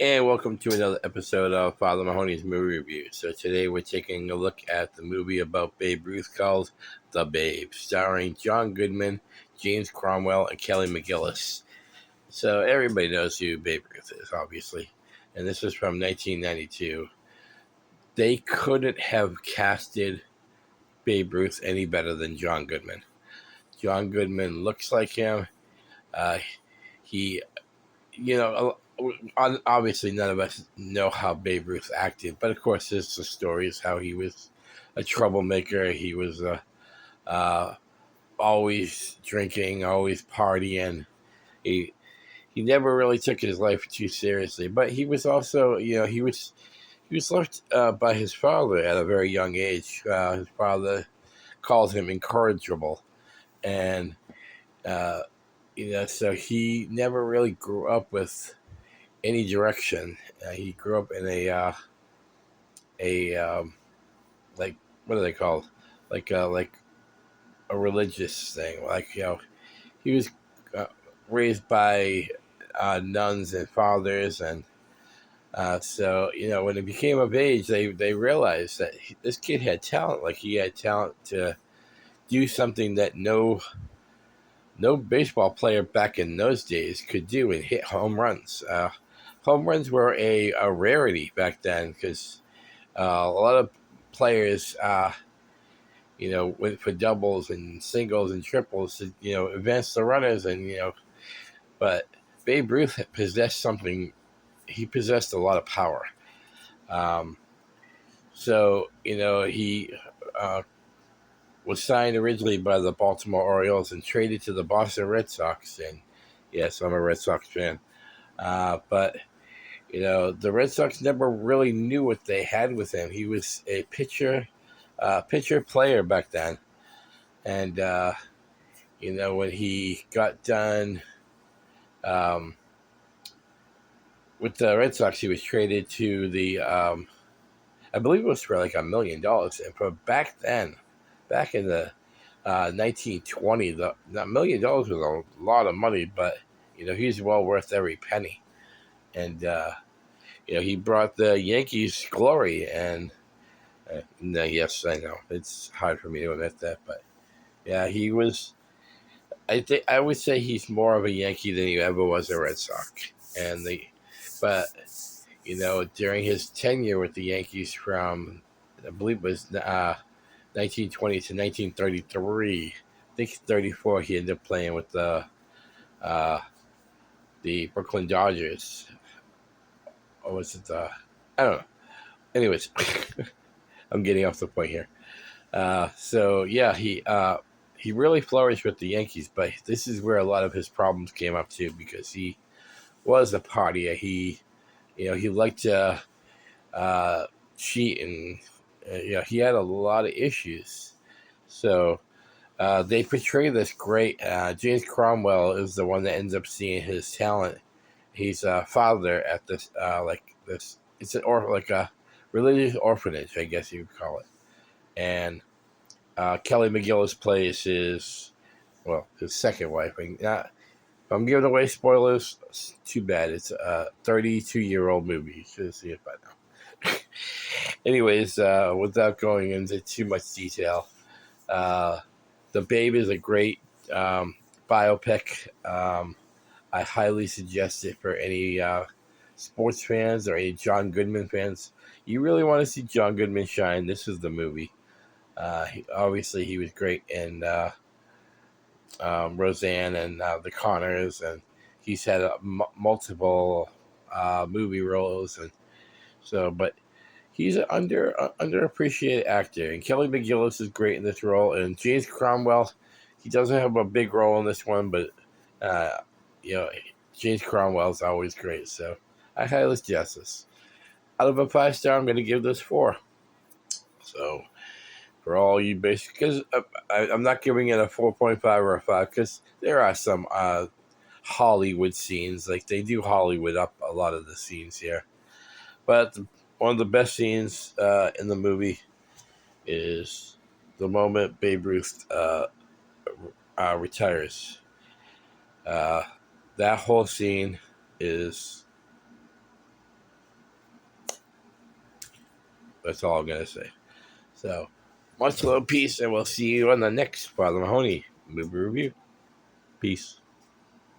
And welcome to another episode of Father Mahoney's Movie Review. So today we're taking a look at the movie about Babe Ruth called The Babe, starring John Goodman, James Cromwell, and Kelly McGillis. So everybody knows who Babe Ruth is, obviously. And this is from 1992. They couldn't have casted Babe Ruth any better than John Goodman. John Goodman looks like him. Uh, he obviously none of us know how Babe Ruth acted, but of course, there's the stories how he was a troublemaker. He was uh, always drinking, always partying. He he never really took his life too seriously, but he was also, he was left by his father at a very young age. His father called him incorrigible, and uh, so he never really grew up with any direction. He grew up in a like, what are they called? Like a religious thing. Like, he was uh, raised by nuns and fathers, and so when he became of age, they realized that this kid had talent. Like, he had talent to do something that no baseball player back in those days could do, and hit home runs. Home runs were a rarity back then because a lot of players, went for doubles and singles and triples to, advance the runners, and but Babe Ruth possessed something. He possessed a lot of power. Um, he uh, was signed originally by the Baltimore Orioles and traded to the Boston Red Sox. And yes, I'm a Red Sox fan. But the Red Sox never really knew what they had with him. He was a pitcher player back then, and when he got done um, with the Red Sox, he was traded to the I believe it was for like $1 million, and for back then, back in the 1920, the $1 million was a lot of money, but he's well worth every penny, and he brought the Yankees glory. And no, yes, I know it's hard for me to admit that, but yeah, he was. I think I would say he's more of a Yankee than he ever was a Red Sox. But during his tenure with the Yankees from, I believe it was 1920 to 1933. I think 34 he ended up playing with uh, the Brooklyn Dodgers. Or was it I don't know. Anyways, I'm getting off the point here. So yeah, he really flourished with the Yankees, but this is where a lot of his problems came up too, because he was a partier. He liked to cheat, and he had a lot of issues. So they portray this great. James Cromwell is the one that ends up seeing his talent. He's a father at this this. It's like a religious orphanage, I guess you would call it. And Kelly McGillis plays his second wife. And if I'm giving away spoilers, too bad. It's a 32-year-old movie. You should have seen it by now. Anyways, without going into too much detail, uh, The Babe is a great biopic. I highly suggest it for any sports fans or any John Goodman fans. You really want to see John Goodman shine, this is the movie. Obviously, he was great in Roseanne and The Connors, and he's had multiple movie roles, and but he's an underappreciated actor. And Kelly McGillis is great in this role, and James Cromwell, he doesn't have a big role in this one, but uh, you know James Cromwell is always great. So I highly suggest this. Out of a 5-star, I'm going to give this 4. So for all you basic, because I'm not giving it a 4.5 or a 5, because there are some Hollywood scenes, like they do Hollywood up a lot of the scenes here. But one of the best scenes in the movie is the moment Babe Ruth retires. Uh, that whole scene is That's all I'm gonna say. So, much love, peace, and we'll see you on the next Father Mahoney movie review. Peace.